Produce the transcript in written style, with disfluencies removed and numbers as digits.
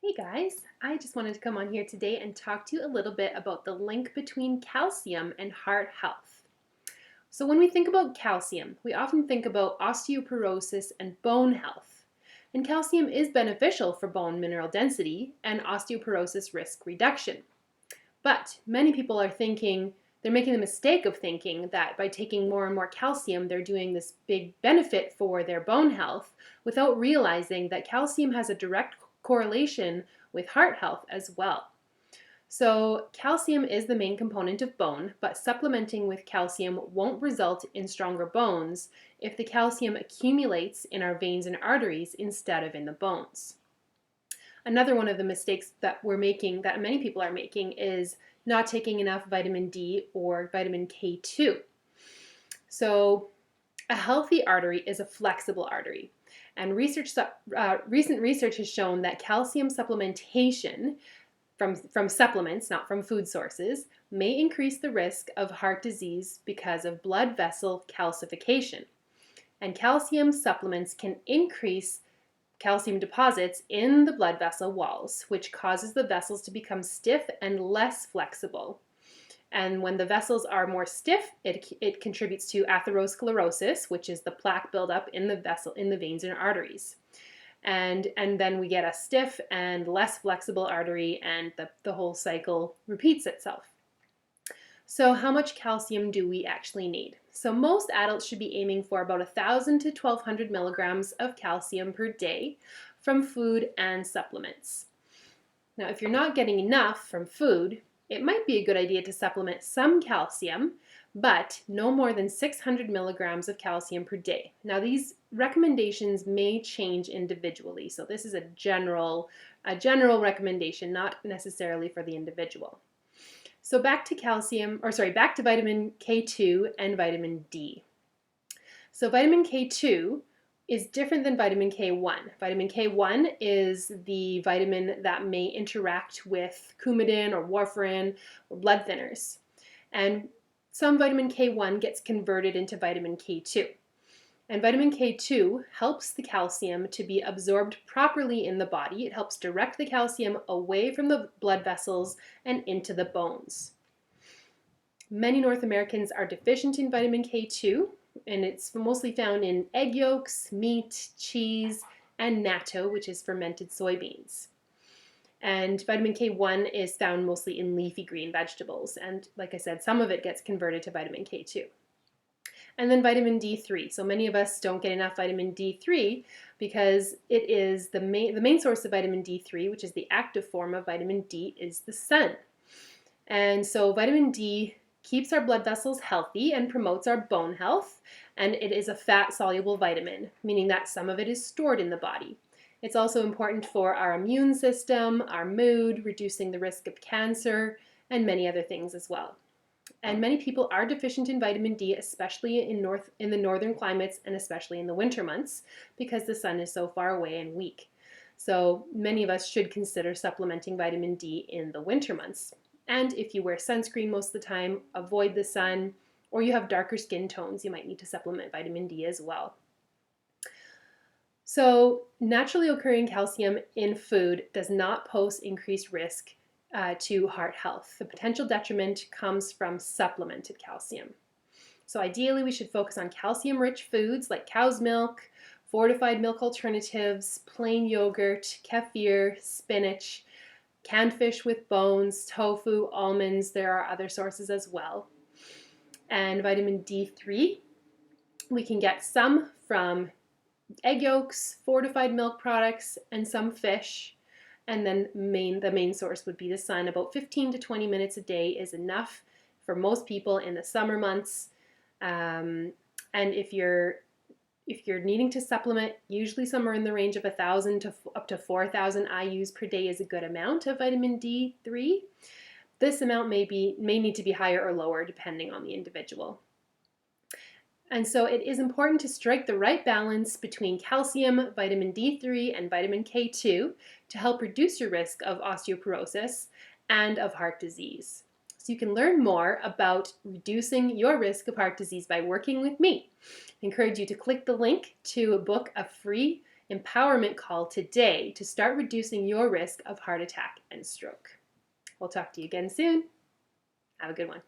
Hey guys, I just wanted to come on here today and talk to you a little bit about the link between calcium and heart health. So when we think about calcium, we often think about osteoporosis and bone health. And calcium is beneficial for bone mineral density and osteoporosis risk reduction. But many people are thinking, they're making the mistake of thinking that by taking more and more calcium, they're doing this big benefit for their bone health without realizing that calcium has a direct correlation with heart health as well. So, calcium is the main component of bone, but supplementing with calcium won't result in stronger bones if the calcium accumulates in our veins and arteries instead of in the bones. Another one of the mistakes that we're making, that many people are making, is not taking enough vitamin D or vitamin K2. So, a healthy artery is a flexible artery. And recent research has shown that calcium supplementation from supplements, not from food sources, may increase the risk of heart disease because of blood vessel calcification. And calcium supplements can increase calcium deposits in the blood vessel walls, which causes the vessels to become stiff and less flexible. And when the vessels are more stiff, it contributes to atherosclerosis, which is the plaque buildup in the veins and arteries. And then we get a stiff and less flexible artery, and the whole cycle repeats itself. So how much calcium do we actually need? So most adults should be aiming for about 1,000 to 1,200 milligrams of calcium per day from food and supplements. Now, if you're not getting enough from food, it might be a good idea to supplement some calcium, but no more than 600 milligrams of calcium per day. Now, these recommendations may change individually, so this is a general recommendation, not necessarily for the individual. So back to vitamin K2 and vitamin D. So vitamin K2 is different than vitamin K1. Vitamin K1 is the vitamin that may interact with Coumadin or warfarin or blood thinners. And some vitamin K1 gets converted into vitamin K2. And vitamin K2 helps the calcium to be absorbed properly in the body. It helps direct the calcium away from the blood vessels and into the bones. Many North Americans are deficient in vitamin K2, and it's mostly found in egg yolks, meat, cheese, and natto, which is fermented soybeans. And vitamin K1 is found mostly in leafy green vegetables. And like I said, some of it gets converted to vitamin K2. And then vitamin D3. So many of us don't get enough vitamin D3 because it is the main source of vitamin D3, which is the active form of vitamin D, is the sun. And so vitamin D keeps our blood vessels healthy and promotes our bone health, and it is a fat-soluble vitamin, meaning that some of it is stored in the body. It's also important for our immune system, our mood, reducing the risk of cancer, and many other things as well. And many people are deficient in vitamin D, especially in the northern climates and especially in the winter months because the sun is so far away and weak. So many of us should consider supplementing vitamin D in the winter months. And if you wear sunscreen most of the time, avoid the sun, or you have darker skin tones, you might need to supplement vitamin D as well. So naturally occurring calcium in food does not pose increased risk to heart health. The potential detriment comes from supplemented calcium. So ideally, we should focus on calcium-rich foods like cow's milk, fortified milk alternatives, plain yogurt, kefir, spinach, canned fish with bones, tofu, almonds. There are other sources as well. And vitamin D3, we can get some from egg yolks, fortified milk products, and some fish. And then the main source would be the sun. About 15 to 20 minutes a day is enough for most people in the summer months. And if you're needing to supplement, usually somewhere in the range of 1,000 to up to 4,000 IUs per day is a good amount of vitamin D3. This amount may need to be higher or lower depending on the individual. And so it is important to strike the right balance between calcium, vitamin D3, and vitamin K2 to help reduce your risk of osteoporosis and of heart disease. So you can learn more about reducing your risk of heart disease by working with me. I encourage you to click the link to book a free empowerment call today to start reducing your risk of heart attack and stroke. We'll talk to you again soon. Have a good one.